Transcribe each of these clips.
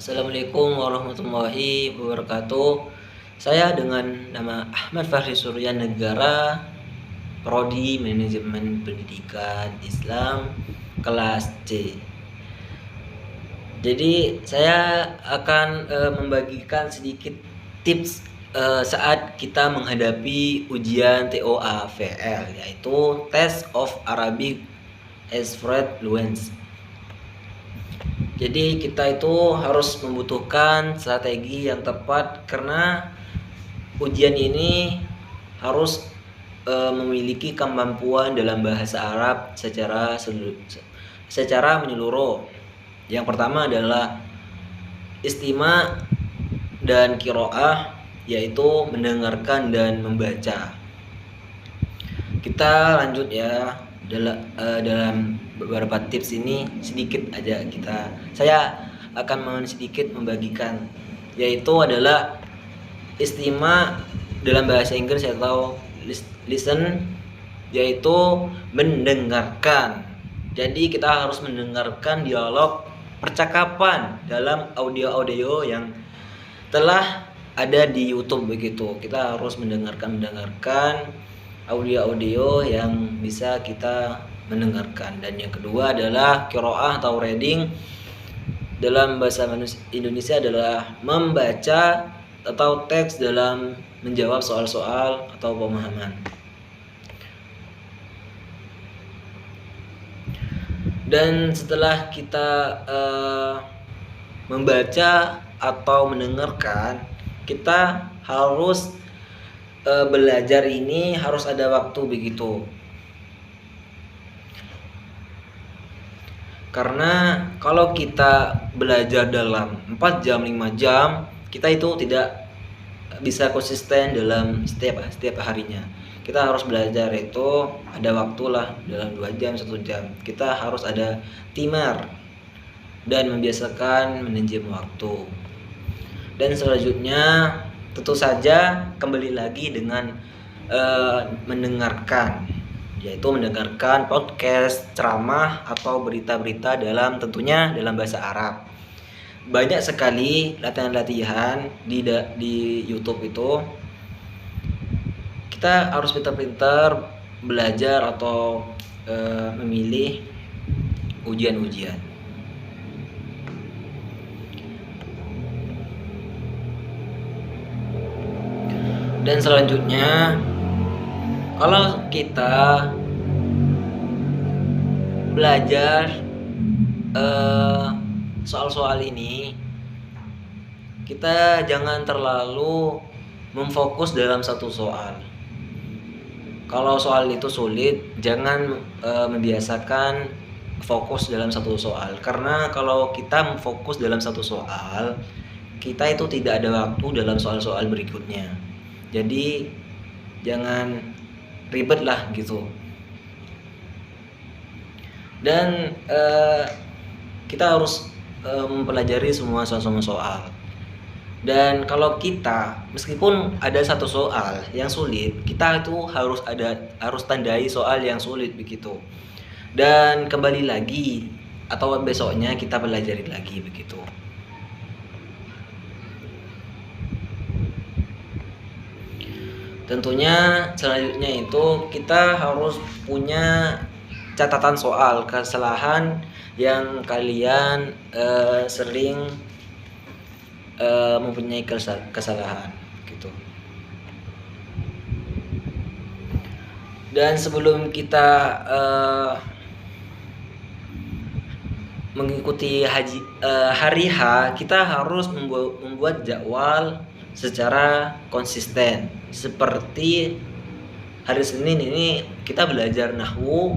Assalamualaikum warahmatullahi wabarakatuh. Saya dengan nama Ahmad Fahri Surya Negara, Prodi Manajemen Pendidikan Islam kelas C. Jadi saya akan membagikan sedikit tips saat kita menghadapi ujian TOEFL, yaitu Test of Arabic as Fluency. Jadi kita itu harus membutuhkan strategi yang tepat karena ujian ini harus memiliki kemampuan dalam bahasa Arab secara menyeluruh. Yang pertama adalah istima dan qiraah, yaitu mendengarkan dan membaca. Kita lanjut ya. Dalam beberapa tips ini sedikit aja saya akan sedikit membagikan, yaitu adalah istima dalam bahasa Inggris atau listen, yaitu mendengarkan. Jadi kita harus mendengarkan dialog percakapan dalam audio-audio yang telah ada di YouTube begitu. Kita harus mendengarkan audio-audio yang bisa kita mendengarkan. Dan yang kedua adalah qiraah atau reading. Dalam bahasa Indonesia adalah membaca atau teks dalam menjawab soal-soal atau pemahaman. Dan setelah kita membaca atau mendengarkan, kita harus belajar ini harus ada waktu begitu. Karena kalau kita belajar dalam 4 jam 5 jam, kita itu tidak bisa konsisten dalam setiap harinya. Kita harus belajar itu ada waktulah, dalam 2 jam 1 jam. Kita harus ada timer dan membiasakan manajemen waktu. Dan selanjutnya tentu saja kembali lagi dengan mendengarkan, yaitu mendengarkan podcast, ceramah atau berita-berita tentunya dalam bahasa Arab. Banyak sekali latihan-latihan di YouTube itu. Kita harus pintar-pintar belajar atau memilih ujian-ujian. Dan selanjutnya, kalau kita belajar soal-soal ini, kita jangan terlalu memfokus dalam satu soal. Kalau soal itu sulit, jangan membiasakan fokus dalam satu soal. Karena kalau kita memfokus dalam satu soal, kita itu tidak ada waktu dalam soal-soal berikutnya. Jadi jangan ribet lah gitu. Dan kita harus mempelajari semua soal. Dan kalau kita meskipun ada satu soal yang sulit, kita itu harus tandai soal yang sulit begitu. Dan kembali lagi atau besoknya kita pelajari lagi begitu. Tentunya selanjutnya itu kita harus punya catatan soal kesalahan yang kalian sering mempunyai kesalahan gitu. Dan sebelum kita mengikuti hari H, kita harus membuat jadwal secara konsisten. Seperti hari Senin ini kita belajar nahwu,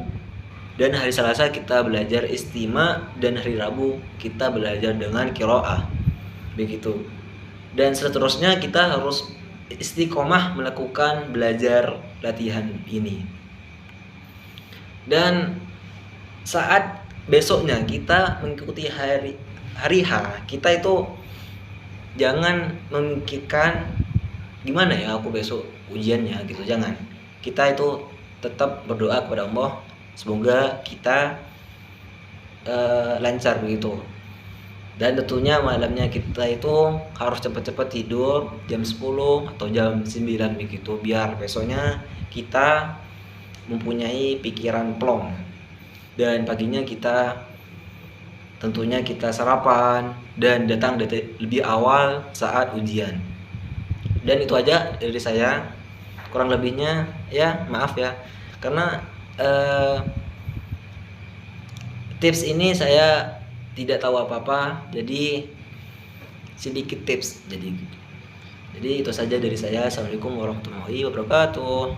dan hari Selasa kita belajar istima, dan hari Rabu kita belajar dengan qiraah begitu. Dan seterusnya kita harus istiqomah melakukan belajar latihan ini. Dan saat besoknya kita mengikuti hari H, kita itu jangan memikirkan gimana ya aku besok ujiannya gitu, jangan. Kita itu tetap berdoa kepada Allah, semoga kita lancar begitu. Dan tentunya malamnya kita itu harus cepat-cepat tidur jam 10 atau jam 9 begitu, biar besoknya kita mempunyai pikiran plong. Dan paginya kita tentunya kita sarapan dan datang lebih awal saat ujian. Dan itu aja dari saya, kurang lebihnya ya maaf ya, karena tips ini saya tidak tahu apa-apa, jadi sedikit tips. Jadi itu saja dari saya. Assalamualaikum warahmatullahi wabarakatuh.